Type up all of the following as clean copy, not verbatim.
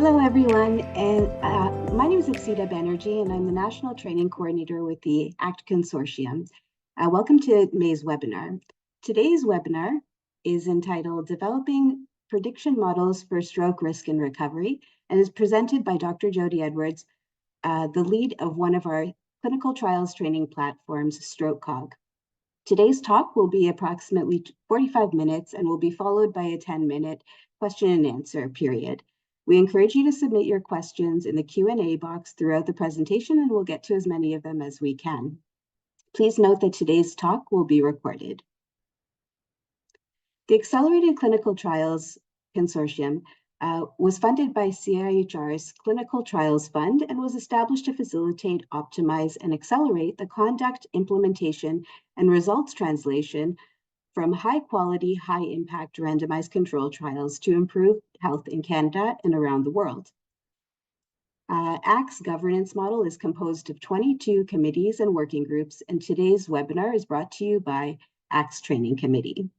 Hello, everyone, and my name is Aksita Banerjee, and I'm the National Training Coordinator with the ACT Consortium. Welcome to May's webinar. Today's webinar is entitled Developing Prediction Models for Stroke Risk and Recovery, and is presented by Dr. Jodi Edwards, the lead of one of our clinical trials training platforms, StrokeCog. Today's talk will be approximately 45 minutes and will be followed by a 10-minute question and answer period. We encourage you to submit your questions in the Q&A box throughout the presentation, and we'll get to as many of them as we can. Please note that today's talk will be recorded. The Accelerated Clinical Trials Consortium was funded by CIHR's Clinical Trials Fund and was established to facilitate, optimize, and accelerate the conduct, implementation, and results translation from high-quality, high-impact randomized control trials to improve health in Canada and around the world. ACT's governance model is composed of 22 committees and working groups, and today's webinar is brought to you by ACT's Training Committee.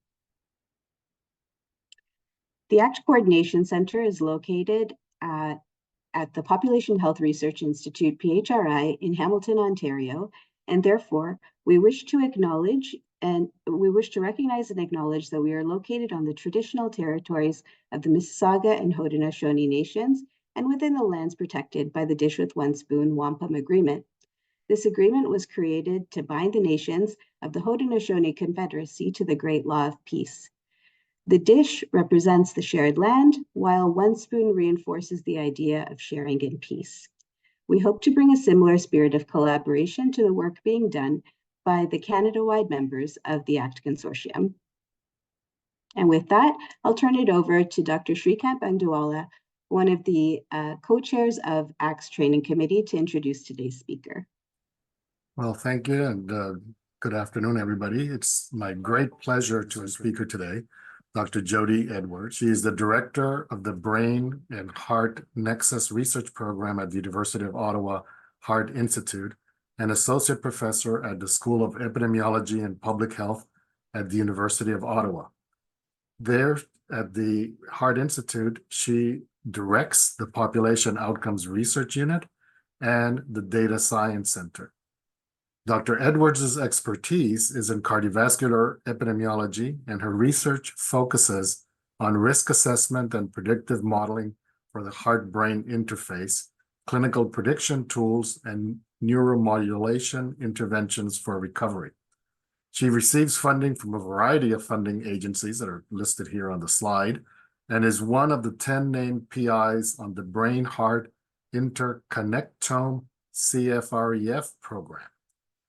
The ACT Coordination Center is located at the Population Health Research Institute, PHRI, in Hamilton, Ontario, and therefore we wish to recognize and acknowledge that we are located on the traditional territories of the Mississauga and Haudenosaunee Nations and within the lands protected by the Dish with One Spoon Wampum Agreement. This agreement was created to bind the nations of the Haudenosaunee Confederacy to the Great Law of Peace. The dish represents the shared land, while One Spoon reinforces the idea of sharing in peace. We hope to bring a similar spirit of collaboration to the work being done by the Canada-wide members of the ACT Consortium. And with that, I'll turn it over to Dr. Shrikant Bandwala, one of the co-chairs of ACT's Training Committee, to introduce today's speaker. Well, thank you, and good afternoon, everybody. It's my great pleasure to speaker today, Dr. Jodi Edwards. She is the director of the Brain and Heart Nexus Research Program at the University of Ottawa Heart Institute, and associate professor at the School of Epidemiology and Public Health at the University of Ottawa. There at the Heart Institute, she directs the Population Outcomes Research Unit and the Data Science Center. Dr. Edwards' expertise is in cardiovascular epidemiology, and her research focuses on risk assessment and predictive modeling for the heart-brain interface, clinical prediction tools, and neuromodulation interventions for recovery. She receives funding from a variety of funding agencies that are listed here on the slide, and is one of the 10 named PIs on the Brain-Heart Interconnectome CFREF program.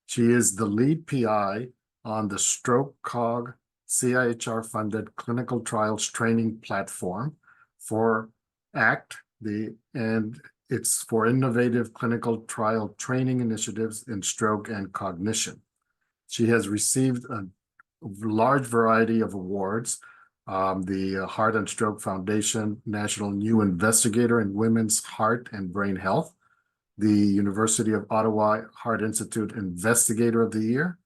She is the lead PI on the StrokeCog CIHR-funded clinical trials training platform for ACT, and it's for innovative clinical trial training initiatives in stroke and cognition. She has received a large variety of awards, the Heart and Stroke Foundation National New Investigator in Women's Heart and Brain Health, the University of Ottawa Heart Institute Investigator of the Year,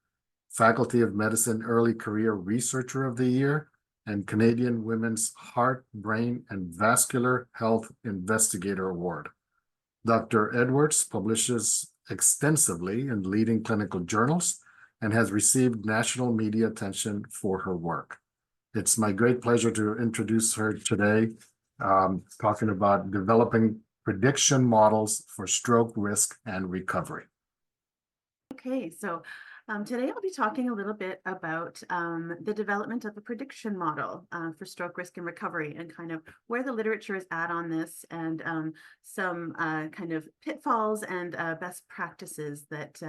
Faculty of Medicine Early Career Researcher of the Year, and Canadian Women's Heart, Brain, and Vascular Health Investigator Award. Dr. Edwards publishes extensively in leading clinical journals and has received national media attention for her work. It's my great pleasure to introduce her today, talking about developing prediction models for stroke risk and recovery. Okay, so today I'll be talking a little bit about the development of a prediction model for stroke risk and recovery, and kind of where the literature is at on this, and some kind of pitfalls and best practices that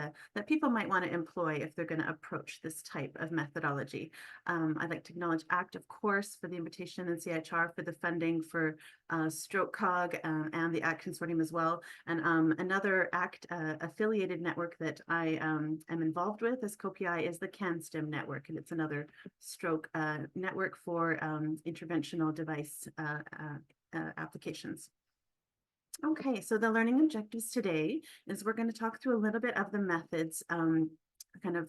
people might want to employ if they're going to approach this type of methodology. I'd like to acknowledge ACT, of course, for the invitation, and CIHR for the funding for StrokeCog and the ACT Consortium as well. And another ACT affiliated network that I am involved with as co-PI is the CanSTEM network, and it's another stroke network for interventional device applications. Okay, so the learning objectives today is we're going to talk through a little bit of the methods, kind of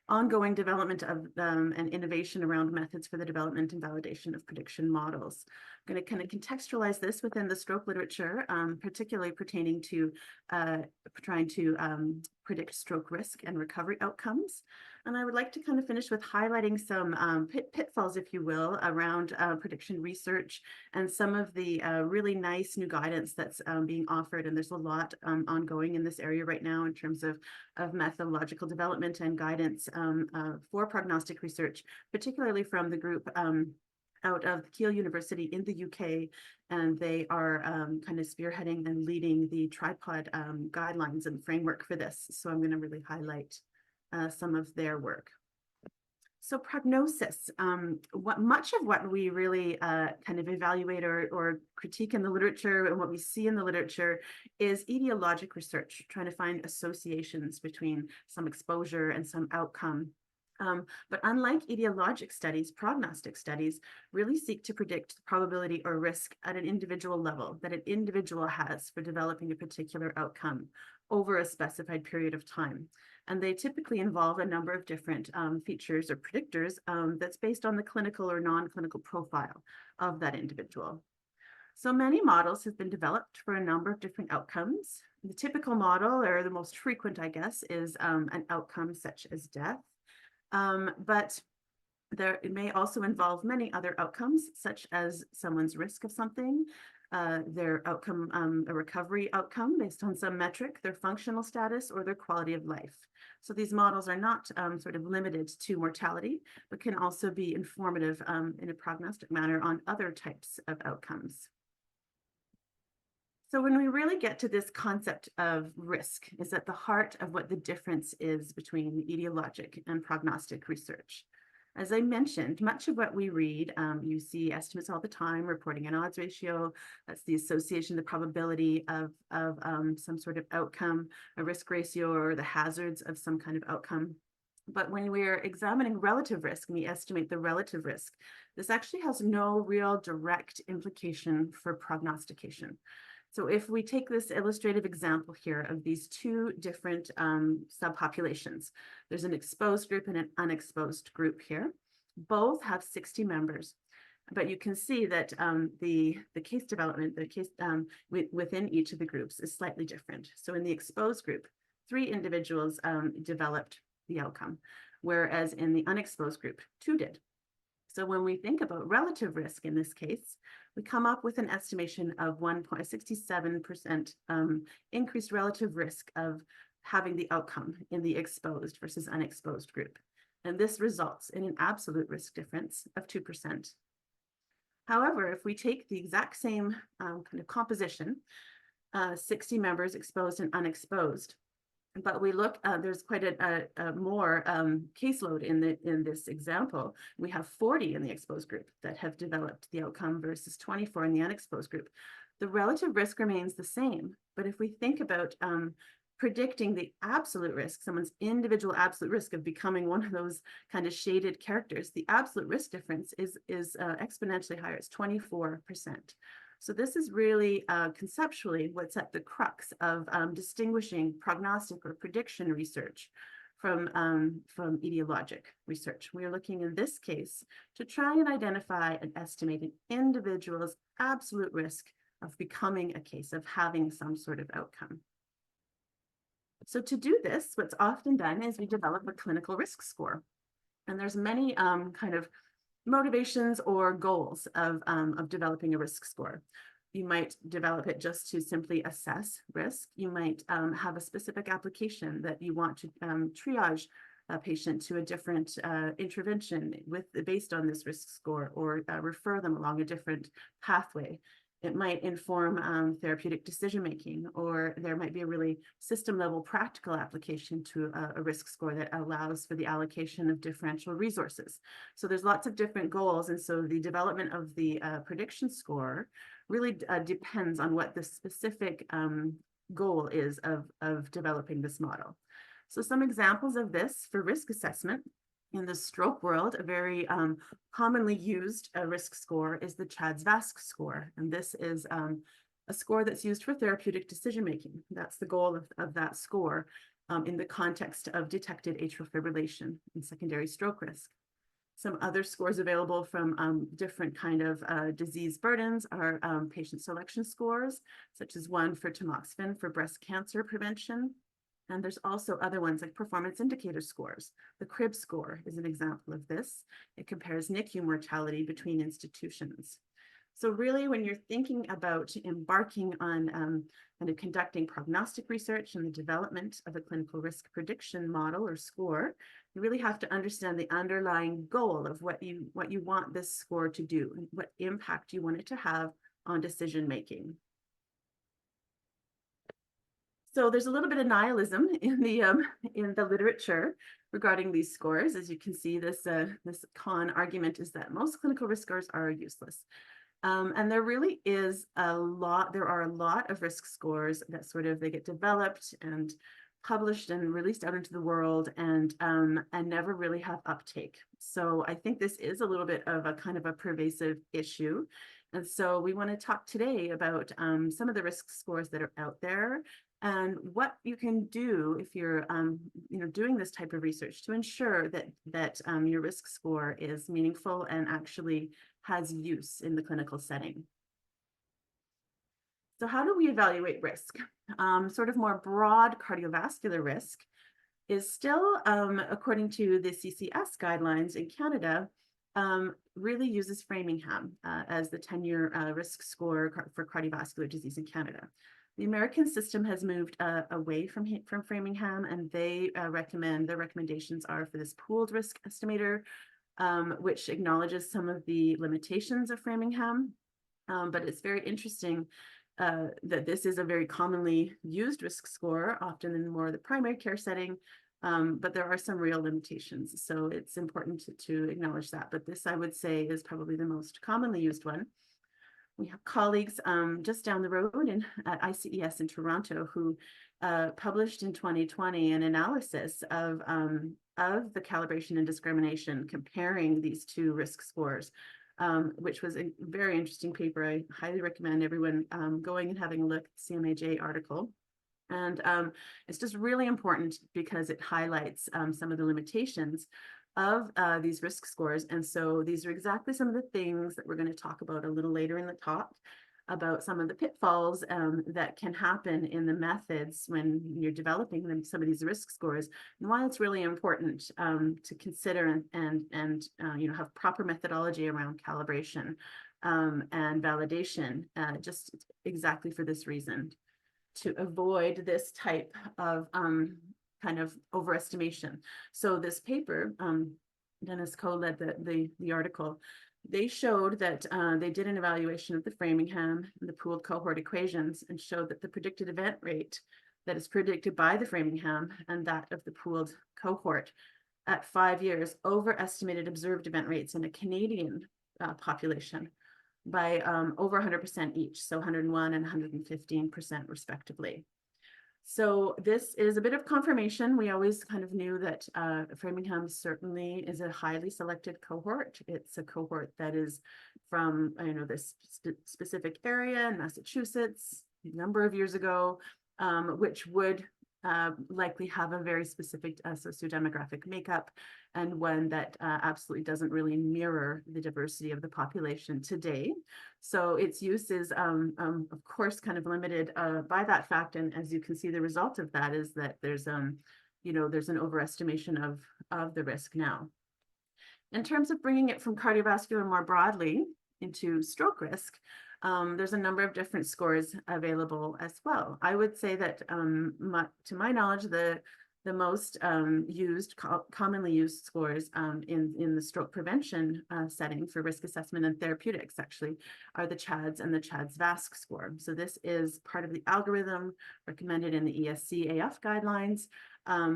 ongoing development of and innovation around methods for the development and validation of prediction models. I'm going to kind of contextualize this within the stroke literature, particularly pertaining to trying to predict stroke risk and recovery outcomes. And I would like to kind of finish with highlighting some pitfalls, if you will, around prediction research and some of the really nice new guidance that's being offered. And there's a lot ongoing in this area right now in terms of methodological development and guidance for prognostic research, particularly from the group out of Keele University in the UK, and they are kind of spearheading and leading the tripod guidelines and framework for this. So I'm going to really highlight some of their work. So prognosis, much of what we really kind of evaluate or critique in the literature and what we see in the literature is etiologic research, trying to find associations between some exposure and some outcome. But unlike etiologic studies, prognostic studies really seek to predict the probability or risk at an individual level that an individual has for developing a particular outcome over a specified period of time. And they typically involve a number of different features or predictors that's based on the clinical or non-clinical profile of that individual. So many models have been developed for a number of different outcomes. The typical model, or the most frequent, I guess, is an outcome such as death. But it may also involve many other outcomes, such as someone's risk of something, their outcome, a recovery outcome based on some metric, their functional status, or their quality of life. So these models are not sort of limited to mortality, but can also be informative in a prognostic manner on other types of outcomes. So when we really get to this concept of risk is at the heart of what the difference is between etiologic and prognostic research. As I mentioned, much of what we read, you see estimates all the time, reporting an odds ratio. That's the association, the probability of some sort of outcome, a risk ratio, or the hazards of some kind of outcome. But when we're examining relative risk and we estimate the relative risk, this actually has no real direct implication for prognostication. So if we take this illustrative example here of these two different subpopulations, there's an exposed group and an unexposed group here. Both have 60 members, but you can see that the case development, the case within each of the groups is slightly different. So in the exposed group, 3 individuals developed the outcome, whereas in the unexposed group, 2 did. So when we think about relative risk in this case, we come up with an estimation of 1.67% increased relative risk of having the outcome in the exposed versus unexposed group. And this results in an absolute risk difference of 2%. However, if we take the exact same kind of composition, 60 members exposed and unexposed, but we look, there's quite a more caseload in this example. We have 40 in the exposed group that have developed the outcome versus 24 in the unexposed group. The relative risk remains the same, but if we think about predicting the absolute risk, someone's individual absolute risk of becoming one of those kind of shaded characters, the absolute risk difference is exponentially higher. It's 24%. So this is really conceptually what's at the crux of distinguishing prognostic or prediction research from etiologic research. We are looking in this case to try and identify and estimate an individual's absolute risk of becoming a case, of having some sort of outcome. So to do this, what's often done is we develop a clinical risk score. And there's many kind of motivations or goals of developing a risk score. You might develop it just to simply assess risk. You might have a specific application that you want to triage a patient to a different intervention based on this risk score, or refer them along a different pathway. It might inform therapeutic decision-making, or there might be a really system-level practical application to a risk score that allows for the allocation of differential resources. So there's lots of different goals, and so the development of the prediction score really depends on what the specific goal is of developing this model. So some examples of this for risk assessment. In the stroke world, a very commonly used risk score is the CHADS-VASc score. And this is a score that's used for therapeutic decision-making. That's the goal of that score. in the context of detected atrial fibrillation and secondary stroke risk. Some other scores available from different kind of disease burdens are patient selection scores, such as one for tamoxifen for breast cancer prevention. And there's also other ones like performance indicator scores. The CRIB score is an example of this. It compares NICU mortality between institutions. So really, when you're thinking about embarking on kind of conducting prognostic research and the development of a clinical risk prediction model or score, you really have to understand the underlying goal of what you want this score to do and what impact you want it to have on decision making. So there's a little bit of nihilism in the literature regarding these scores. As you can see, this con argument is that most clinical risk scores are useless. And there really is there are a lot of risk scores that they get developed and published and released out into the world and never really have uptake. So I think this is a little bit of a kind of a pervasive issue. And so we want to talk today about some of the risk scores that are out there and what you can do if you're doing this type of research to ensure that your risk score is meaningful and actually has use in the clinical setting. So how do we evaluate risk? Sort of more broad cardiovascular risk is still, according to the CCS guidelines in Canada, really uses Framingham as the 10-year risk score for cardiovascular disease in Canada. The American system has moved away from Framingham, and they recommend, their recommendations are for this pooled risk estimator, which acknowledges some of the limitations of Framingham. But it's very interesting that this is a very commonly used risk score, often in more the primary care setting, but there are some real limitations. So it's important to acknowledge that. But this, I would say, is probably the most commonly used one. We have colleagues just down the road at ICES in Toronto who published in 2020 an analysis of the calibration and discrimination comparing these two risk scores, which was a very interesting paper. I highly recommend everyone going and having a look at the CMAJ article. And it's just really important because it highlights some of the limitations of these risk scores. And so these are exactly some of the things that we're going to talk about a little later in the talk, about some of the pitfalls that can happen in the methods when you're developing some of these risk scores, and why it's really important to consider and have proper methodology around calibration and validation, just exactly for this reason, to avoid this type of kind of overestimation. So this paper, Dennis Coe led the article. They showed that they did an evaluation of the Framingham and the pooled cohort equations and showed that the predicted event rate that is predicted by the Framingham and that of the pooled cohort at 5 years overestimated observed event rates in a Canadian population by over 100% each, so 101 and 115% respectively. So this is a bit of confirmation. We always kind of knew that Framingham certainly is a highly selected cohort. It's a cohort that is from this specific area in Massachusetts a number of years ago, which would likely have a very specific sociodemographic makeup, and one that absolutely doesn't really mirror the diversity of the population today. So its use is, of course, kind of limited by that fact. And as you can see, the result of that is that there's an overestimation of the risk now. In terms of bringing it from cardiovascular more broadly into stroke risk, there's a number of different scores available as well. I would say that, to my knowledge, the most commonly used scores in the stroke prevention setting for risk assessment and therapeutics actually are the CHADS and the CHADS-VASc score. So this is part of the algorithm recommended in the ESC-AF guidelines,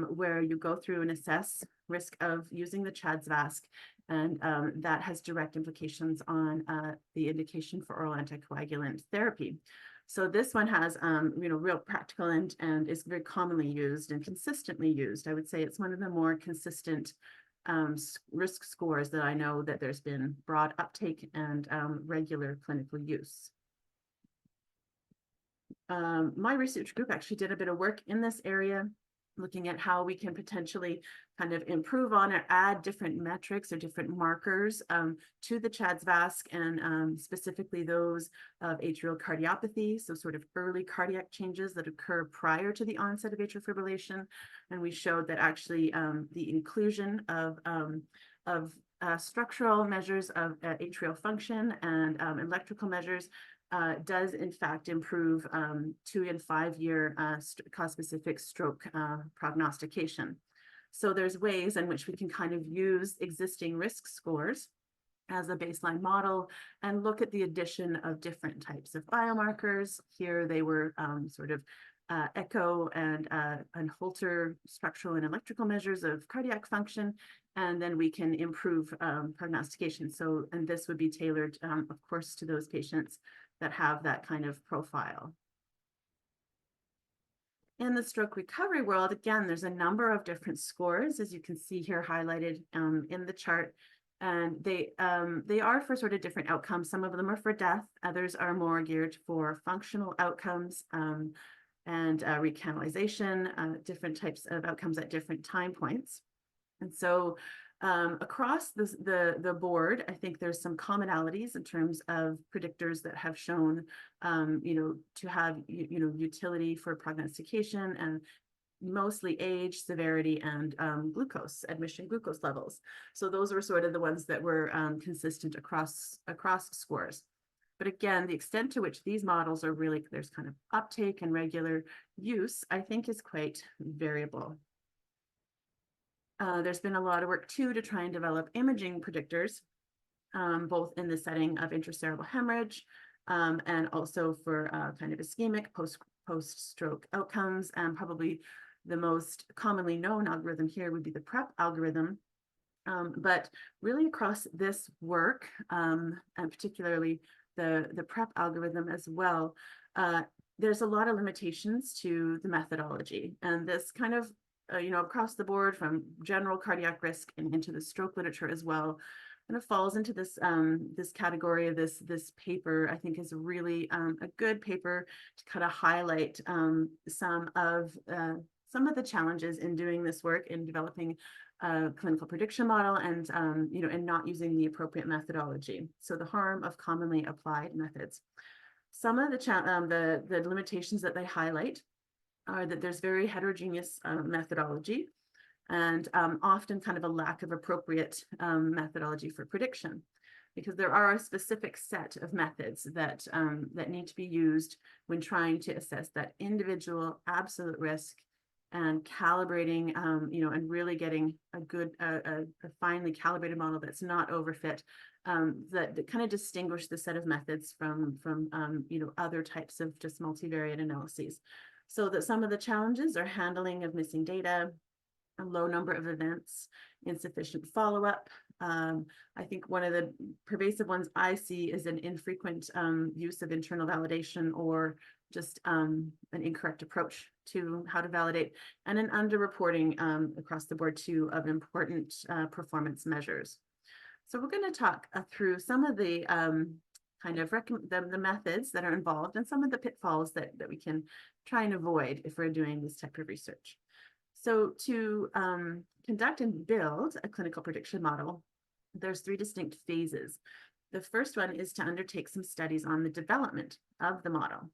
where you go through and assess risk of using the CHADS-VASc, and that has direct implications on the indication for oral anticoagulant therapy. So this one has real practical and is very commonly used and consistently used. I would say it's one of the more consistent risk scores that I know that there's been broad uptake and regular clinical use. My research group actually did a bit of work in this area. looking at how we can potentially kind of improve on or add different metrics or different markers to the CHA2DS2-VASc, and specifically those of atrial cardiopathy, so sort of early cardiac changes that occur prior to the onset of atrial fibrillation. And we showed that actually the inclusion of structural measures of atrial function and electrical measures does in fact improve 2 and 5 year cause-specific stroke prognostication. So there's ways in which we can kind of use existing risk scores as a baseline model and look at the addition of different types of biomarkers. Here they were sort of echo and Holter structural and electrical measures of cardiac function, and then we can improve prognostication. So, and this would be tailored, of course, to those patients that have that kind of profile. In the stroke recovery world, again, there's a number of different scores, as you can see here highlighted in the chart. And they are for sort of different outcomes. Some of them are for death, others are more geared for functional outcomes and recanalization, different types of outcomes at different time points. And so across the board, I think there's some commonalities in terms of predictors that have shown, to have, utility for prognostication, and mostly age, severity, and admission glucose levels. So those were sort of the ones that were consistent across scores. But again, the extent to which these models are really, there's kind of uptake and regular use, I think is quite variable. There's been a lot of work too to try and develop imaging predictors, both in the setting of intracerebral hemorrhage and also for kind of ischemic post-stroke outcomes. And probably the most commonly known algorithm here would be the PrEP algorithm. But really across this work, and particularly the PrEP algorithm as well, there's a lot of limitations to the methodology. And this kind of across the board from general cardiac risk and into the stroke literature as well, kind of falls into this this category of this paper. I think is really a good paper to kind of highlight some of the challenges in doing this work, in developing a clinical prediction model, and and not using the appropriate methodology. So the harm of commonly applied methods. Some of the limitations that they highlight are that there's very heterogeneous methodology, and often kind of a lack of appropriate methodology for prediction, because there are a specific set of methods that need to be used when trying to assess that individual absolute risk, and calibrating, and really getting a good, a finely calibrated model that's not overfit, that kind of distinguish the set of methods from other types of just multivariate analyses. So that some of the challenges are handling of missing data, a low number of events, insufficient follow-up. I think one of the pervasive ones I see is an infrequent use of internal validation, or just an incorrect approach to how to validate, and an underreporting across the board too of important performance measures. So we're going to talk through some of the kind of the methods that are involved, and some of the pitfalls that we can try and avoid if we're doing this type of research. So to conduct and build a clinical prediction model, there's 3 distinct phases. The first one is to undertake some studies on the development of the model.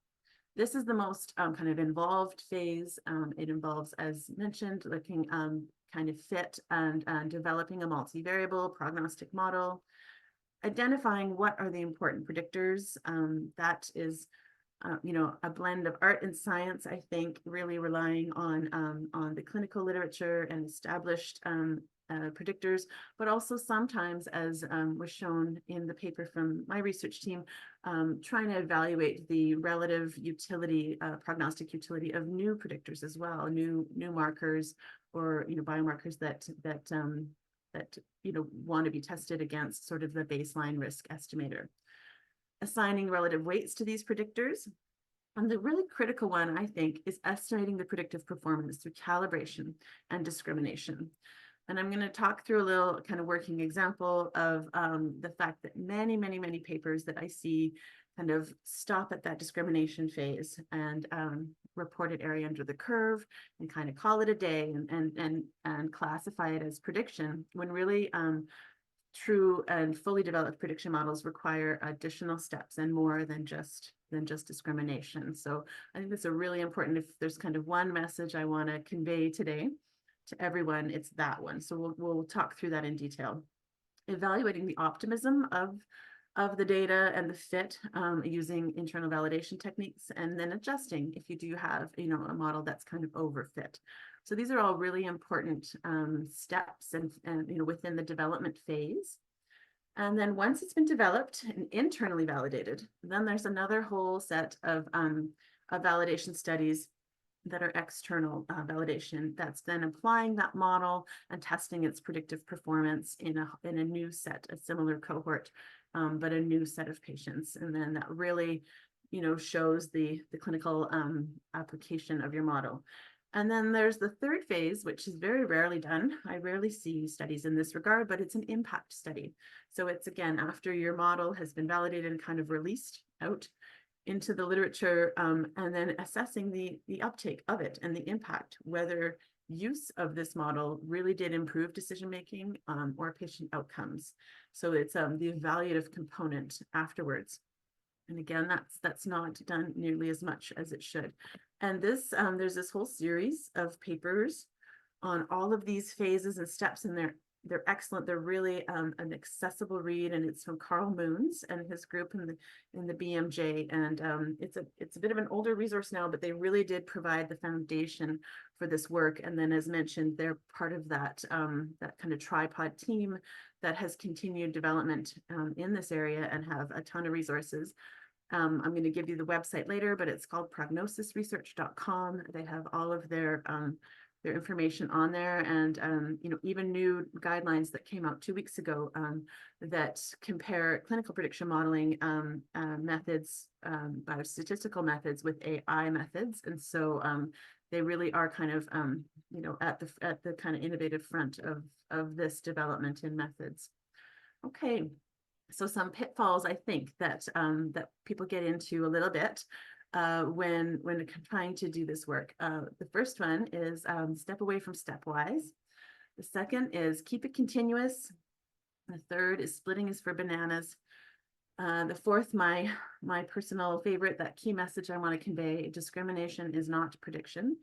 This is the most kind of involved phase. It involves, as mentioned, looking kind of fit and developing a multivariable prognostic model, identifying what are the important predictors. That is, a blend of art and science, I think, really relying on the clinical literature and established predictors, but also sometimes, as was shown in the paper from my research team, trying to evaluate the relative utility, prognostic utility of new predictors as well, new markers, or biomarkers that want to be tested against sort of the baseline risk estimator. Assigning relative weights to these predictors. And the really critical one, I think, is estimating the predictive performance through calibration and discrimination. And I'm going to talk through a little kind of working example of the fact that many papers that I see kind of stop at that discrimination phase and reported area under the curve and kind of call it a day and classify it as prediction, when really true and fully developed prediction models require additional steps and more than just discrimination. So I think that's a really important, if there's kind of one message I want to convey today to everyone, it's that one. So we'll talk through that in detail. Evaluating the optimism of the data and the fit using internal validation techniques, and then adjusting if you do have, a model that's kind of overfit. So these are all really important steps and within the development phase. And then once it's been developed and internally validated, then there's another whole set of validation studies that are external validation, that's then applying that model and testing its predictive performance in a new set, a similar cohort, but a new set of patients. And then that really, shows the clinical application of your model. And then there's the third phase, which is very rarely done. I rarely see studies in this regard, but it's an impact study. So it's, again, after your model has been validated and kind of released out into the literature, and then assessing the uptake of it and the impact, whether use of this model really did improve decision-making or patient outcomes. So it's the evaluative component afterwards. And again, that's not done nearly as much as it should. And this there's this whole series of papers on all of these phases and steps, and they're excellent. They're really an accessible read, and it's from Carl Moons and his group in the BMJ. And it's a bit of an older resource now, but they really did provide the foundation for this work. And then, as mentioned, they're part of that that kind of tripod team that has continued development in this area and have a ton of resources. I'm going to give you the website later, but it's called prognosisresearch.com. They have all of their information on there, and even new guidelines that came out 2 weeks ago that compare clinical prediction modeling methods, biostatistical methods with AI methods. And so they really are kind of at the kind of innovative front of this development in methods. Okay. So some pitfalls, I think, that that people get into a little bit when trying to do this work. The first one is step away from stepwise. The second is keep it continuous. The third is splitting is for bananas. The fourth, my personal favorite, that key message I want to convey: discrimination is not prediction.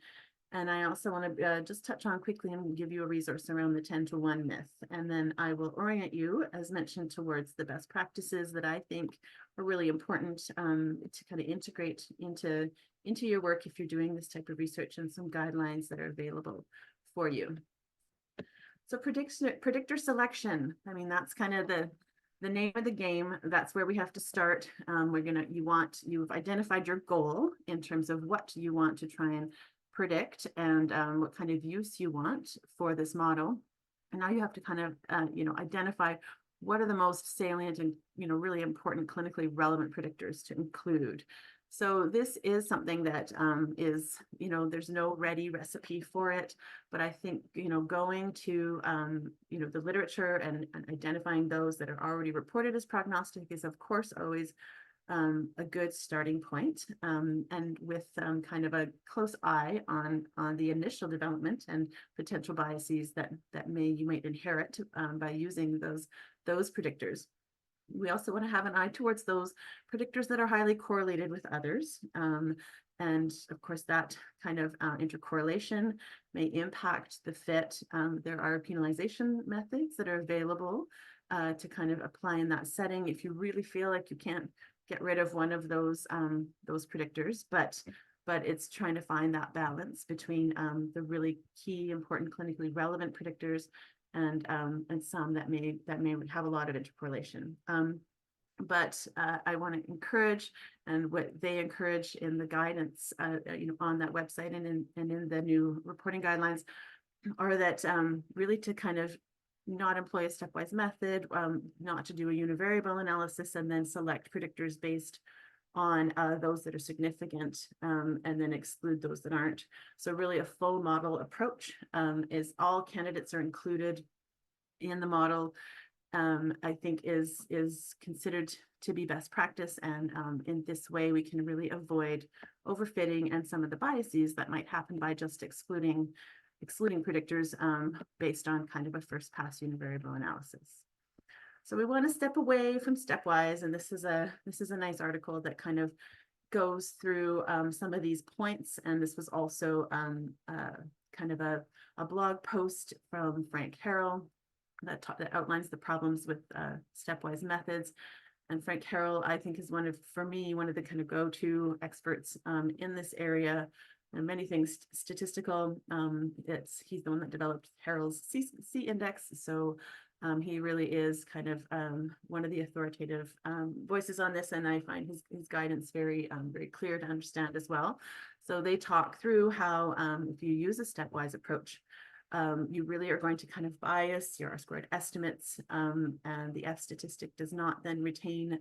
And I also want to just touch on quickly and give you a resource around the 10-to-1 myth. And then I will orient you, as mentioned, towards the best practices that I think are really important to kind of integrate into your work if you're doing this type of research, and some guidelines that are available for you. So predictor selection, I mean, that's kind of the name of the game. That's where we have to start. You've identified your goal in terms of what you want to try and predict and what kind of use you want for this model. And now you have to kind of identify what are the most salient and really important clinically relevant predictors to include. So this is something that is there's no ready recipe for it, but I think going to the literature and identifying those that are already reported as prognostic is of course always a good starting point, and with kind of a close eye on the initial development and potential biases that you might inherit by using those predictors. We also want to have an eye towards those predictors that are highly correlated with others. And of course, that kind of intercorrelation may impact the fit. There are penalization methods that are available to kind of apply in that setting if you really feel like you can't get rid of one of those predictors, but it's trying to find that balance between the really key, important, clinically relevant predictors and some that may have a lot of intercorrelation. But I want to encourage, and what they encourage in the guidance, on that website and in the new reporting guidelines, are that really to kind of not employ a stepwise method, not to do a univariable analysis and then select predictors based on those that are significant, and then exclude those that aren't. So really a full model approach is all candidates are included in the model, I think is considered to be best practice. And in this way, we can really avoid overfitting and some of the biases that might happen by just excluding predictors based on kind of a first pass univariable analysis. So we want to step away from stepwise, and this is a nice article that kind of goes through some of these points. And this was also kind of a blog post from Frank Harrell that outlines the problems with stepwise methods. And Frank Harrell, I think, is for me, one of the kind of go-to experts in this area. And many things statistical. He's the one that developed Harrell's C index. So he really is kind of one of the authoritative voices on this, and I find his guidance very clear to understand as well. So they talk through how if you use a stepwise approach, you really are going to kind of bias your R-squared estimates, and the F statistic does not then retain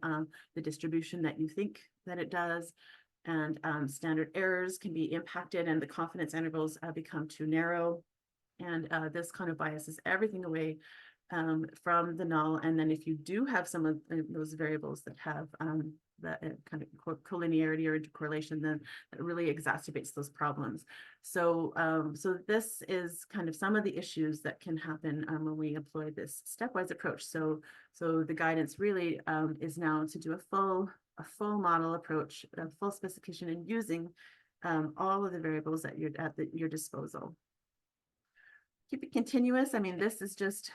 the distribution that you think that it does. And standard errors can be impacted, and the confidence intervals become too narrow. And this kind of biases everything away from the null. And then if you do have some of those variables that have that kind of collinearity or intercorrelation, then it really exacerbates those problems. So so this is kind of some of the issues that can happen when we employ this stepwise approach. So the guidance really is now to do a full model approach, a full specification, and using all of the variables at your disposal. Keep it continuous. I mean, this is just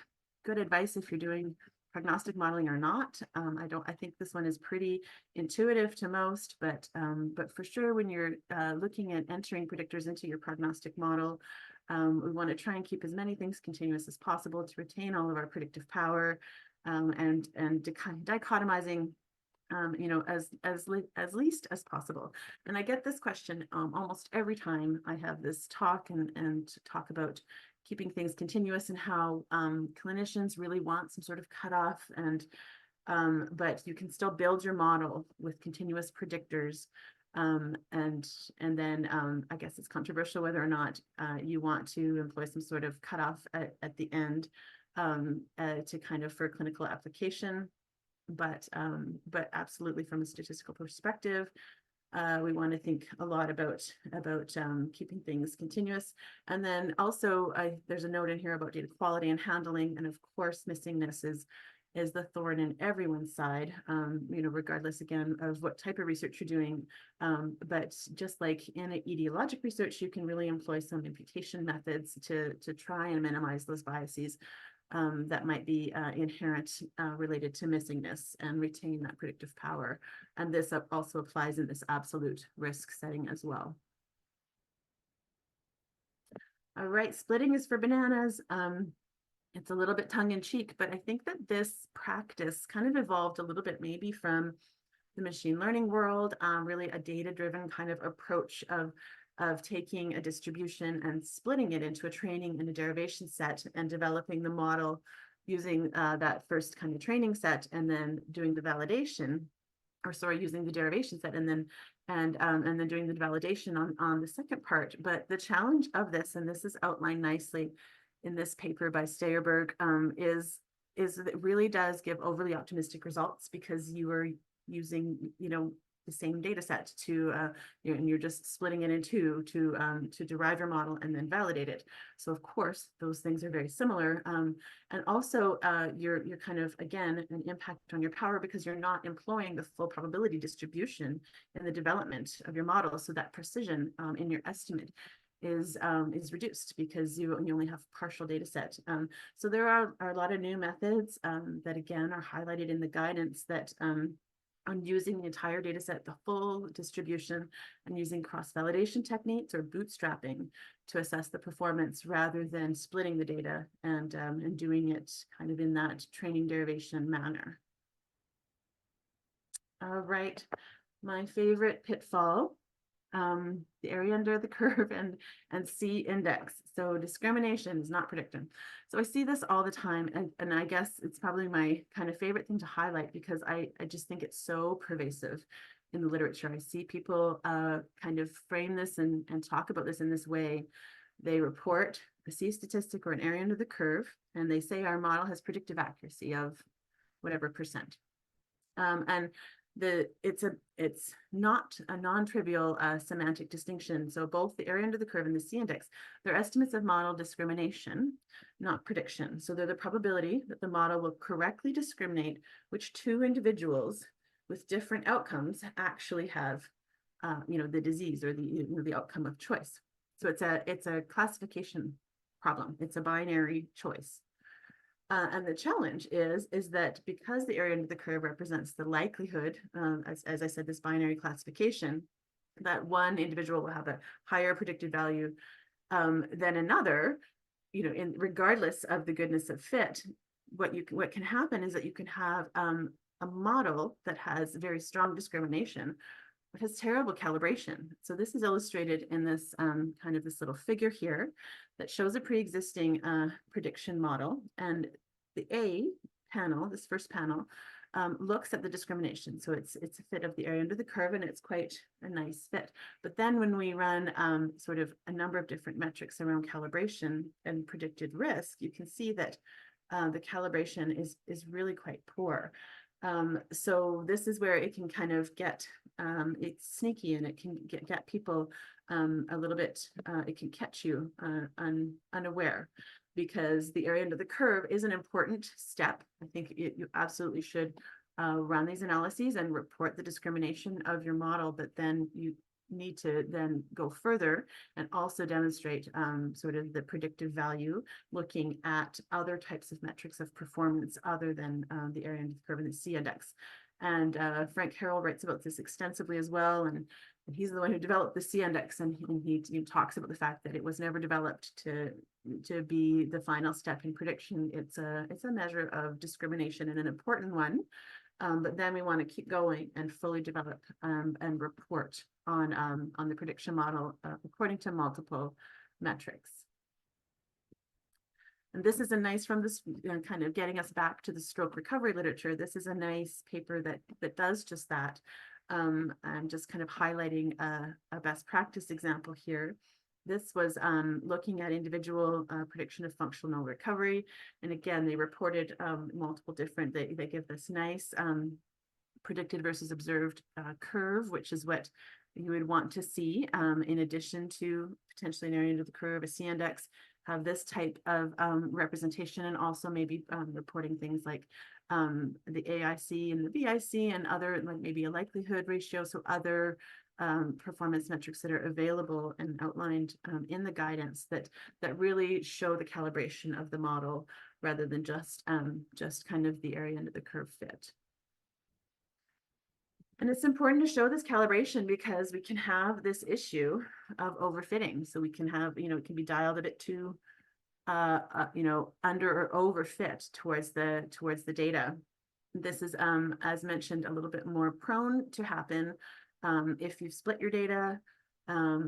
good advice if you're doing prognostic modeling or not. I think this one is pretty intuitive to most, but for sure, when you're looking at entering predictors into your prognostic model, we want to try and keep as many things continuous as possible to retain all of our predictive power, and dichotomizing as least as possible. And I get this question almost every time I have this talk and talk about keeping things continuous, and how clinicians really want some sort of cutoff, and but you can still build your model with continuous predictors. And then I guess it's controversial whether or not you want to employ some sort of cutoff at the end to kind of for clinical application. But absolutely, from a statistical perspective, we want to think a lot about keeping things continuous. And then also there's a note in here about data quality and handling, and of course missingness is the thorn in everyone's side, regardless again of what type of research you're doing. But just like in etiologic research, you can really employ some imputation methods to try and minimize those biases that might be inherent related to missingness, and retain that predictive power. And this also applies in this absolute risk setting as well. All right, splitting is for bananas. It's a little bit tongue-in-cheek, but I think that this practice kind of evolved a little bit maybe from the machine learning world, really a data-driven kind of approach of taking a distribution and splitting it into a training and a derivation set, and developing the model using that first kind of training set, and then doing the validation, using the derivation set, and then doing the validation on the second part. But the challenge of this, and this is outlined nicely in this paper by Steyerberg, is that it really does give overly optimistic results, because you are using, the same data set to, and you're just splitting it in two to derive your model and then validate it. So of course, those things are very similar. And also you're kind of, again, an impact on your power, because you're not employing the full probability distribution in the development of your model. So that precision in your estimate is reduced, because you only have partial data set. So there are a lot of new methods that again are highlighted in the guidance that on using the entire data set, the full distribution, and using cross-validation techniques or bootstrapping to assess the performance, rather than splitting the data and doing it kind of in that training derivation manner. All right, my favorite pitfall, the area under the curve and C index. So discrimination is not predictive. So I see this all the time, and I guess it's probably my kind of favorite thing to highlight, because I just think it's so pervasive in the literature. I see people kind of frame this and talk about this in this way. They report a C statistic or an area under the curve, And they say our model has predictive accuracy of whatever percent. And it's not a non-trivial semantic distinction. So both the area under the curve and the C-index, they're estimates of model discrimination, not prediction. So they're the probability that the model will correctly discriminate which two individuals with different outcomes actually have, the disease or the outcome of choice. So it's a classification problem. It's a binary choice. And the challenge is that because the area under the curve represents the likelihood, as I said, this binary classification, that one individual will have a higher predicted value than another, regardless of the goodness of fit, what can happen is that you can have a model that has very strong discrimination, but has terrible calibration. So this is illustrated in this kind of this little figure here that shows a pre-existing prediction model. And the A panel, this first panel, looks at the discrimination. So it's a fit of the area under the curve, and it's quite a nice fit. But then when we run sort of a number of different metrics around calibration and predicted risk, you can see that the calibration is really quite poor. So this is where it can kind of get, it's sneaky, and it can get people a little bit, it can catch you unaware, because the area under the curve is an important step. I think you absolutely should run these analyses and report the discrimination of your model, but then you need to then go further and also demonstrate sort of the predictive value, looking at other types of metrics of performance other than the area under the curve and the C-index. And Frank Harrell writes about this extensively as well. And he's the one who developed the C-index, and he talks about the fact that it was never developed to be the final step in prediction. It's a measure of discrimination, and an important one. But then we want to keep going and fully develop and report on the prediction model according to multiple metrics. And this is a nice, from this kind of getting us back to the stroke recovery literature, this is a nice paper that does just that. I'm just kind of highlighting a best practice example here. This was looking at individual prediction of functional recovery. And again, they reported multiple different, they give this nice predicted versus observed curve, which is what you would want to see in addition to potentially an area under the curve, a C-index, have this type of representation, and also maybe reporting things like the AIC and the BIC and other, like maybe a likelihood ratio. So other performance metrics that are available and outlined in the guidance that really show the calibration of the model, rather than just kind of the area under the curve fit. And it's important to show this calibration because we can have this issue of overfitting. So we can have, it can be dialed a bit too, under or overfit towards the data. This is, as mentioned, a little bit more prone to happen if you split your data,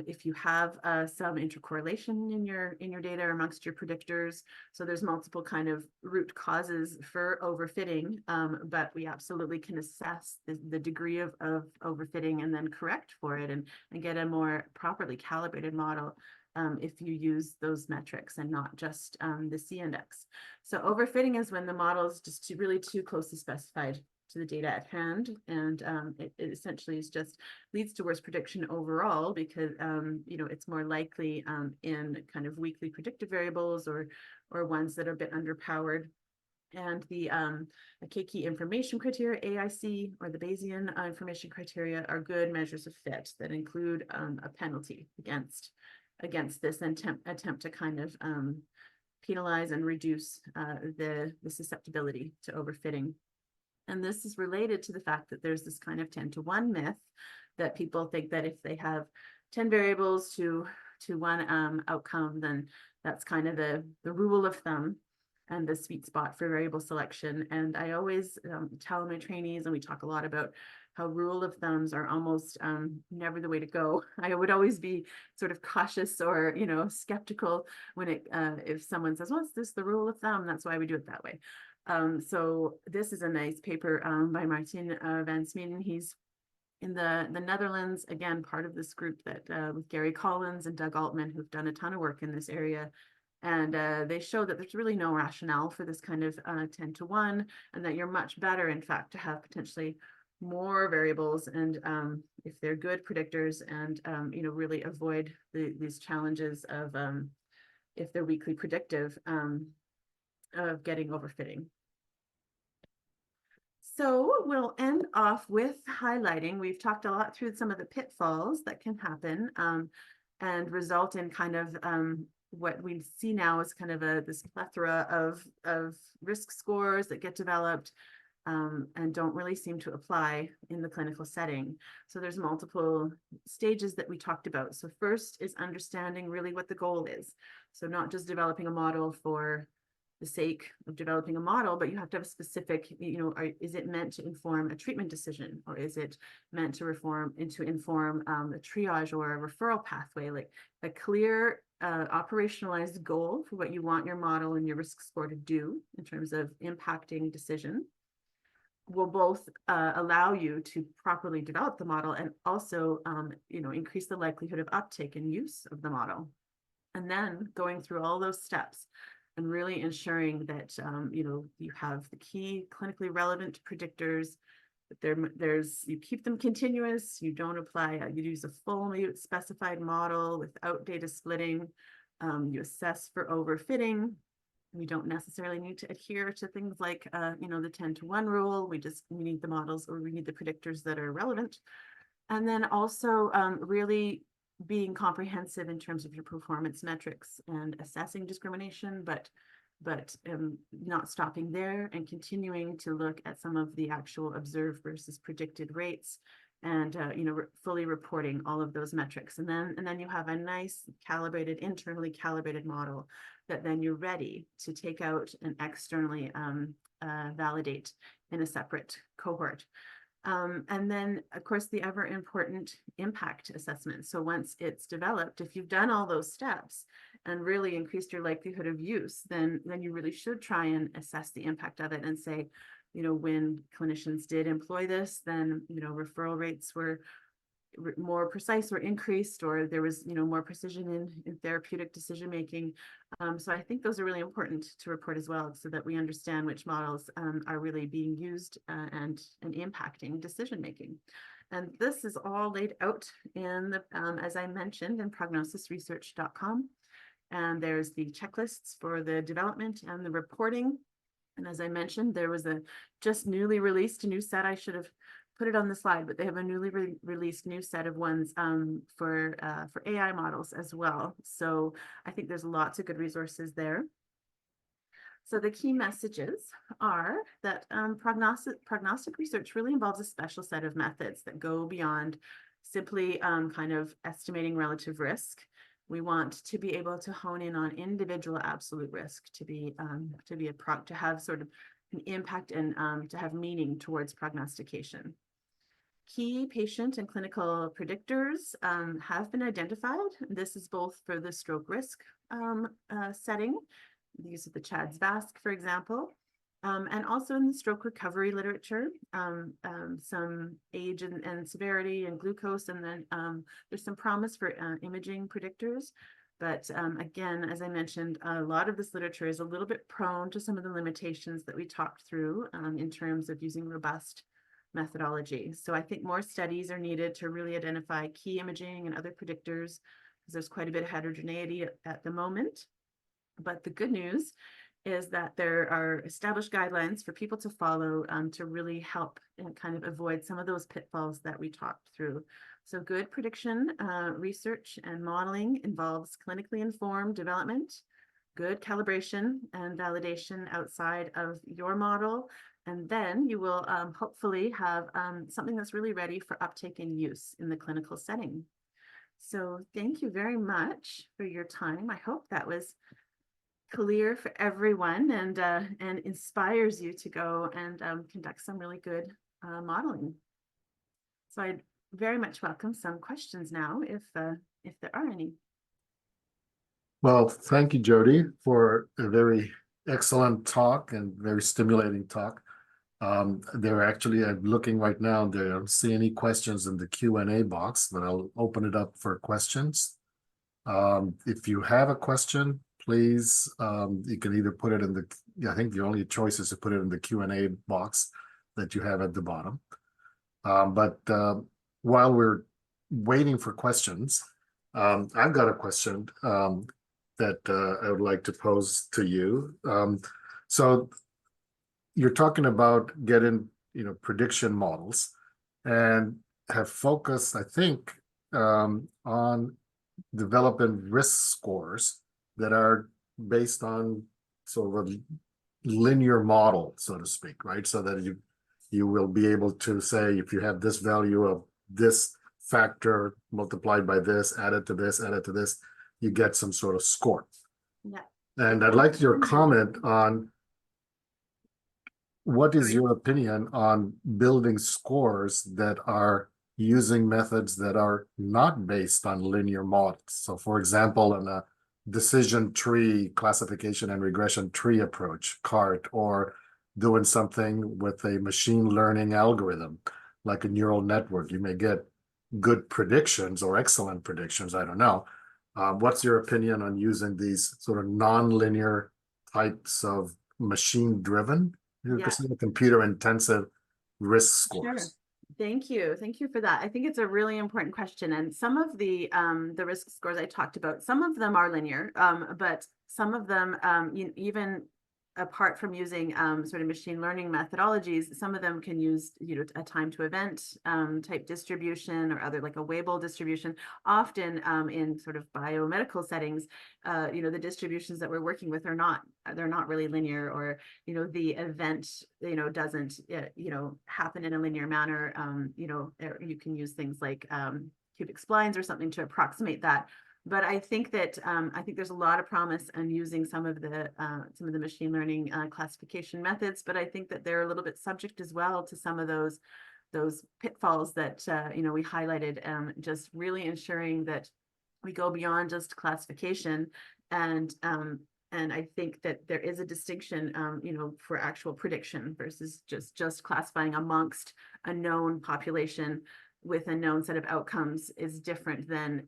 if you have some intercorrelation in your data amongst your predictors. So there's multiple kind of root causes for overfitting, but we absolutely can assess the degree of overfitting and then correct for it and get a more properly calibrated model if you use those metrics and not just the C-index. So overfitting is when the model is just really too closely specified to the data at hand, and it essentially is just leads to worse prediction overall, because it's more likely in kind of weakly predictive variables or ones that are a bit underpowered. And the key information criteria, AIC, or the Bayesian information criteria, are good measures of fit that include a penalty against this attempt to kind of penalize and reduce the susceptibility to overfitting. And this is related to the fact that there's this kind of 10-to-1 myth that people think that if they have 10 variables to one outcome, then that's kind of the rule of thumb and the sweet spot for variable selection. And I always tell my trainees, and we talk a lot about how rule of thumbs are almost never the way to go. I would always be sort of cautious or skeptical when if someone says, "Well, is this the rule of thumb? That's why we do it that way." So this is a nice paper by Martin van Smeden. He's in the Netherlands, again, part of this group that with Gary Collins and Doug Altman, who've done a ton of work in this area. And they show that there's really no rationale for this kind of 10-to-1, and that you're much better, in fact, to have potentially more variables, and if they're good predictors, and really avoid these challenges of if they're weakly predictive of getting overfitting. So we'll end off with highlighting. We've talked a lot through some of the pitfalls that can happen and result in kind of what we see now is kind of this plethora of risk scores that get developed and don't really seem to apply in the clinical setting. So there's multiple stages that we talked about. So first is understanding really what the goal is. So not just developing a model for the sake of developing a model, but you have to have a specific, is it meant to inform a treatment decision, or is it meant to inform a triage or a referral pathway? Like a clear operationalized goal for what you want your model and your risk score to do in terms of impacting decision will both allow you to properly develop the model and also increase the likelihood of uptake and use of the model. And then going through all those steps and really ensuring that you have the key clinically relevant predictors, that you keep them continuous, you don't apply, you use a full mute specified model without data splitting, you assess for overfitting. We don't necessarily need to adhere to things like the 10-to-1 rule. We need the models, or we need the predictors that are relevant. And then also really being comprehensive in terms of your performance metrics and assessing discrimination, but not stopping there, and continuing to look at some of the actual observed versus predicted rates, and fully reporting all of those metrics. And then you have a nice internally calibrated model that then you're ready to take out and externally validate in a separate cohort. And then, of course, the ever important impact assessment. So once it's developed, if you've done all those steps and really increased your likelihood of use, then you really should try and assess the impact of it and say, when clinicians did employ this, then, referral rates were more precise or increased, or there was, more precision in therapeutic decision-making. So I think those are really important to report as well, so that we understand which models are really being used and impacting decision-making. And this is all laid out in the, as I mentioned, in prognosisresearch.com. And there's the checklists for the development and the reporting. And as I mentioned, there was a just newly released new set. I should have put it on the slide, but they have a newly released new set of ones for AI models as well. So I think there's lots of good resources there. So the key messages are that prognostic research really involves a special set of methods that go beyond simply kind of estimating relative risk. We want to be able to hone in on individual absolute risk, to have sort of an impact and to have meaning towards prognostication. Key patient and clinical predictors have been identified. This is both for the stroke risk setting, the use of the CHADS-VASC, for example, and also in the stroke recovery literature, some age and severity and glucose, and then there's some promise for imaging predictors. But again, as I mentioned, a lot of this literature is a little bit prone to some of the limitations that we talked through in terms of using robust methodology. So I think more studies are needed to really identify key imaging and other predictors, because there's quite a bit of heterogeneity at the moment. But the good news is that there are established guidelines for people to follow to really help and kind of avoid some of those pitfalls that we talked through. So good prediction research and modeling involves clinically informed development, good calibration and validation outside of your model, and then you will hopefully have something that's really ready for uptake and use in the clinical setting. So thank you very much for your time. I hope that was clear for everyone and inspires you to go and conduct some really good modeling. So I'd very much welcome some questions now, if there are any. Well, thank you, Jodi, for a very excellent talk and very stimulating talk. They're actually, I'm looking right now, I don't see any questions in the Q&A box, but I'll open it up for questions. If you have a question, please, you can either put it in the, I think the only choice is to put it in the Q&A box that you have at the bottom. But while we're waiting for questions, I've got a question that I would like to pose to you. So you're talking about getting, prediction models and have focused, I think, on developing risk scores that are based on sort of a linear model, so to speak, right? So that you will be able to say, if you have this value of this factor multiplied by this, added to this, you get some sort of score. Yeah. And I'd like your comment on what is your opinion on building scores that are using methods that are not based on linear models. So for example, in a decision tree classification and regression tree approach, CART, or doing something with a machine learning algorithm, like a neural network, you may get good predictions or excellent predictions, I don't know. What's your opinion on using these sort of non-linear types of machine-driven, computer-intensive risk scores? Sure. Thank you. Thank you for that. I think it's a really important question. And some of the risk scores I talked about, some of them are linear, but some of them, even apart from using sort of machine learning methodologies, some of them can use, a time to event type distribution or other like a Weibull distribution. Often in sort of biomedical settings, the distributions that we're working with they're not really linear, or, the event, doesn't, happen in a linear manner. You can use things like cubic splines or something to approximate that. But I think that there's a lot of promise in using some of the machine learning classification methods, but I think that they're a little bit subject as well to some of those pitfalls that we highlighted. Just really ensuring that we go beyond just classification, and I think that there is a distinction, for actual prediction versus just classifying amongst a known population with a known set of outcomes is different than,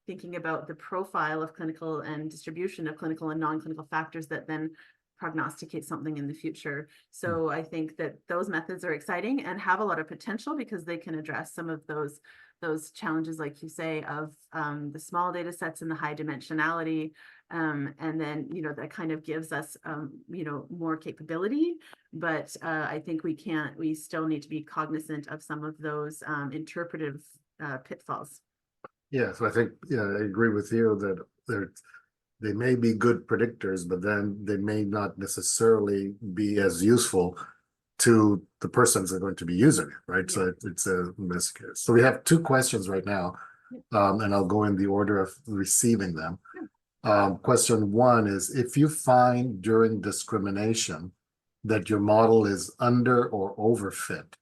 thinking about the profile of clinical and distribution of clinical and non-clinical factors that then prognosticate something in the future. So I think that those methods are exciting and have a lot of potential because they can address some of those challenges, like you say, of the small data sets and the high dimensionality. And then, that kind of gives us, more capability. But I think we still need to be cognizant of some of those interpretive pitfalls. Yeah, so I think, I agree with you that they may be good predictors, but then they may not necessarily be as useful to the persons that are going to be using it, right? Yeah. So it's a risk. So we have two questions right now, and I'll go in the order of receiving them. Question one is, if you find during discrimination that your model is under or overfit,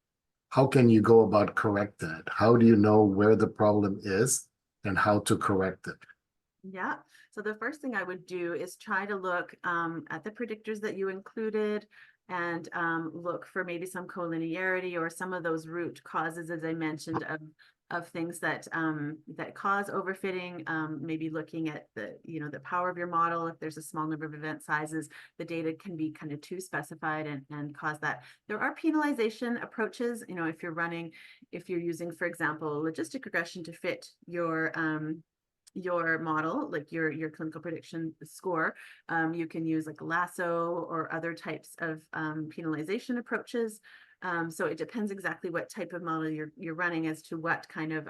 how can you go about correcting it? How do you know where the problem is and how to correct it? Yeah. So the first thing I would do is try to look at the predictors that you included and look for maybe some collinearity or some of those root causes, as I mentioned, of things that cause overfitting. Maybe looking at the power of your model. If there's a small number of event sizes, the data can be kind of too specified and cause that. There are penalization approaches. If you're using, for example, logistic regression to fit your model, like your clinical prediction score, you can use like lasso or other types of penalization approaches. So it depends exactly what type of model you're running as to what kind of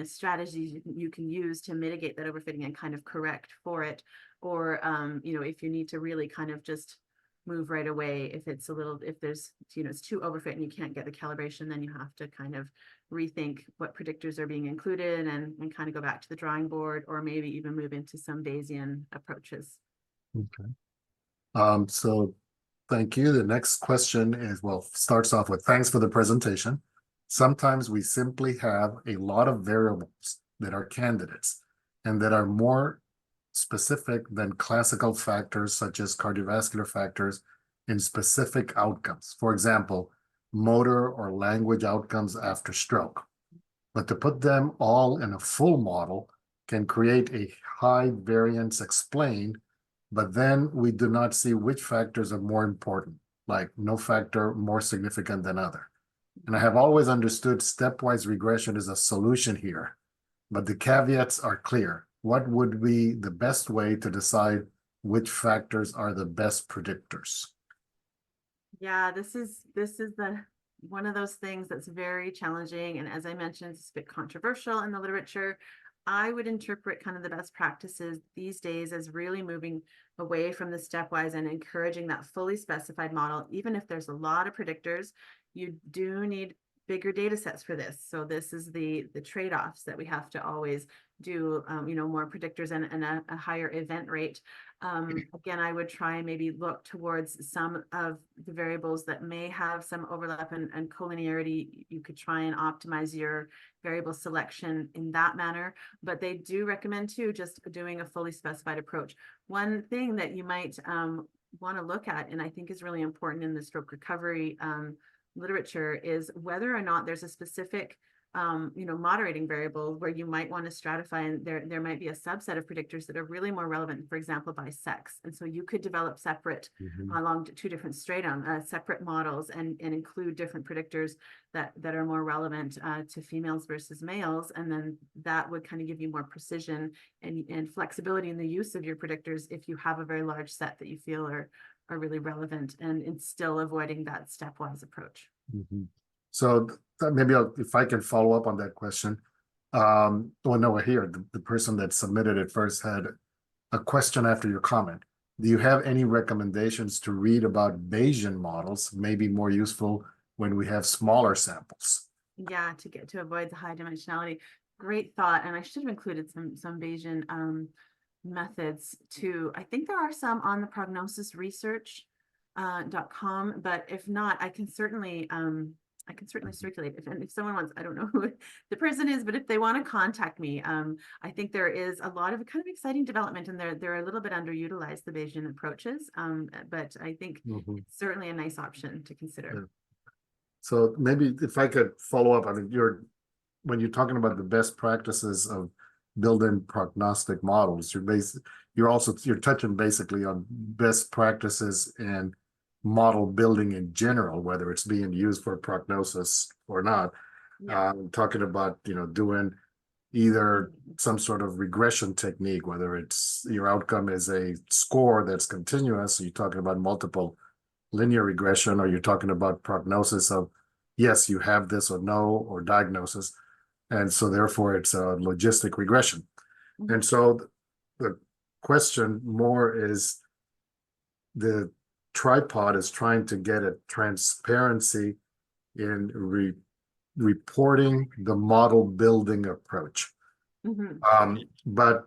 strategies you can use to mitigate that overfitting and kind of correct for it. Or if you need to really kind of just move right away, if there's it's too overfit and you can't get the calibration, then you have to kind of rethink what predictors are being included and kind of go back to the drawing board, or maybe even move into some Bayesian approaches. Okay. So thank you. The next question starts off with, thanks for the presentation. Sometimes we simply have a lot of variables that are candidates and that are more specific than classical factors such as cardiovascular factors in specific outcomes. For example, motor or language outcomes after stroke. But to put them all in a full model can create a high variance explained, but then we do not see which factors are more important, like no factor more significant than other. And I have always understood stepwise regression is a solution here, but the caveats are clear. What would be the best way to decide which factors are the best predictors? Yeah, this is the one of those things that's very challenging. And as I mentioned, it's a bit controversial in the literature. I would interpret kind of the best practices these days as really moving away from the stepwise and encouraging that fully specified model. Even if there's a lot of predictors, you do need bigger data sets for this. So this is the trade-offs that we have to always do, more predictors and a higher event rate. Again, I would try and maybe look towards some of the variables that may have some overlap and collinearity. You could try and optimize your variable selection in that manner, but they do recommend too just doing a fully specified approach. One thing that you might want to look at, and I think is really important in the stroke recovery literature, is whether or not there's a specific moderating variable where you might want to stratify, and there might be a subset of predictors that are really more relevant, for example, by sex. And so you could develop separate along two different stratum, separate models and include different predictors that are more relevant to females versus males. And then that would kind of give you more precision and flexibility in the use of your predictors if you have a very large set that you feel are really relevant, and it's still avoiding that stepwise approach. So maybe if I can follow up on that question. Well, no, here, the person that submitted it first had a question after your comment. Do you have any recommendations to read about Bayesian models, maybe more useful when we have smaller samples? Yeah, to avoid the high dimensionality. Great thought. And I should have included some Bayesian methods too. I think there are some on the prognosisresearch.com, but if not, I can certainly circulate if someone wants. I don't know who the person is, but if they want to contact me, I think there is a lot of kind of exciting development, and they're a little bit underutilized, the Bayesian approaches, but I think it's certainly a nice option to consider. Yeah. So maybe if I could follow up, I mean, when you're talking about the best practices of building prognostic models, you're touching basically on best practices and model building in general, whether it's being used for prognosis or not. Yeah. Talking about doing either some sort of regression technique, whether it's your outcome is a score that's continuous, so you're talking about multiple linear regression, or you're talking about prognosis of yes, you have this or no, or diagnosis. And so therefore it's a logistic regression. And so the question more is, the tripod is trying to get a transparency in reporting the model building approach. But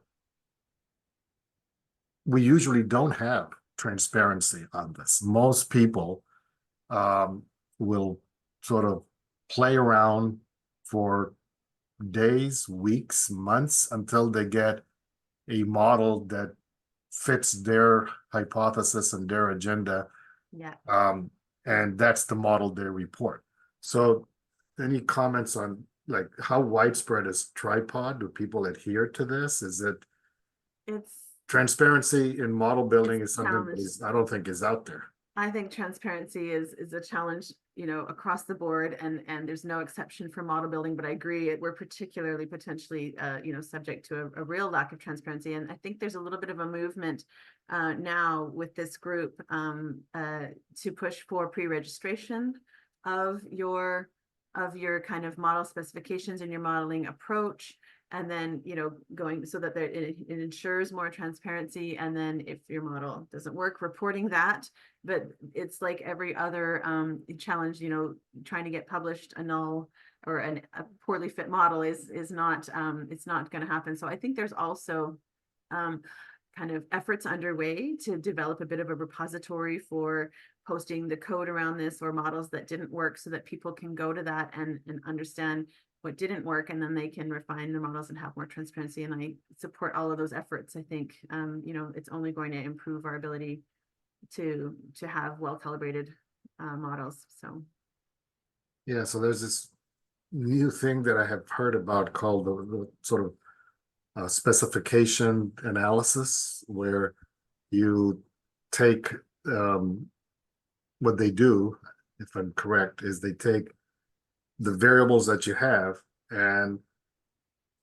we usually don't have transparency on this. Most people will sort of play around for days, weeks, months until they get a model that fits their hypothesis and their agenda. Yeah. And that's the model they report. So any comments on like how widespread is tripod? Do people adhere to this? Is it transparency in model building is something that I don't think is out there. I think transparency is a challenge, across the board, and there's no exception for model building. But I agree, we're particularly potentially, subject to a real lack of transparency. And I think there's a little bit of a movement now with this group to push for pre-registration of your kind of model specifications and your modeling approach. And then, going so that it ensures more transparency. And then if your model doesn't work, reporting that. But it's like every other challenge, trying to get published a null or a poorly fit model is not, it's not going to happen. So I think there's also kind of efforts underway to develop a bit of a repository for posting the code around this, or models that didn't work, so that people can go to that and understand what didn't work, and then they can refine the models and have more transparency. And I support all of those efforts. I think it's only going to improve our ability to have well calibrated models. So yeah, so there's this new thing that I have heard about called the sort of specification analysis, where you take what they do, if I'm correct, is they take the variables that you have and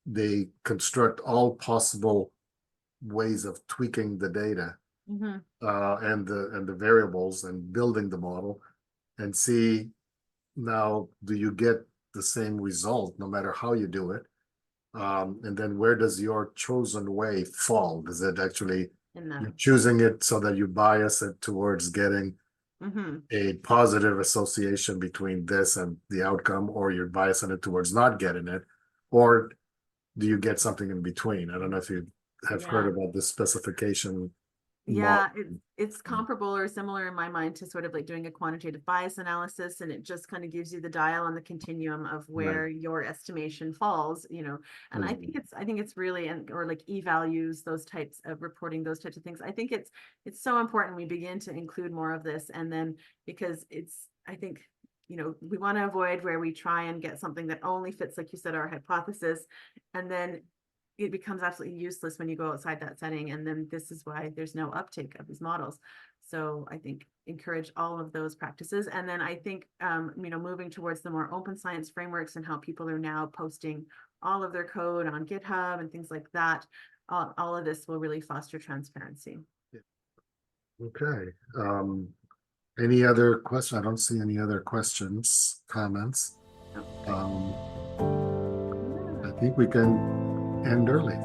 they construct all possible ways of tweaking the data Mhm. and the variables and building the model and see now, do you get the same result no matter how you do it? And then where does your chosen way fall? Does it actually In the, you're choosing it so that you bias it towards getting mhm. a positive association between this and the outcome, or you're biasing it towards not getting it, or do you get something in between? I don't know if you have heard Yeah. about this specification. Yeah, it's comparable or similar in my mind to sort of like doing a quantitative bias analysis, and it just kind of gives you the dial on the continuum of where your estimation falls, you know. And I think it's really, and or like e-values, those types of reporting, those types of things. I think it's so important we begin to include more of this, and then because I think, you know, we want to avoid where we try and get something that only fits, like you said, our hypothesis, and then it becomes absolutely useless when you go outside that setting. And then this is why there's no uptake of these models. So I think encourage all of those practices. And then I think, you know, moving towards the more open science frameworks and how people are now posting all of their code on GitHub and things like that, all of this will really foster transparency. Okay. Any other question? I don't see any other questions, comments. I think we can end early.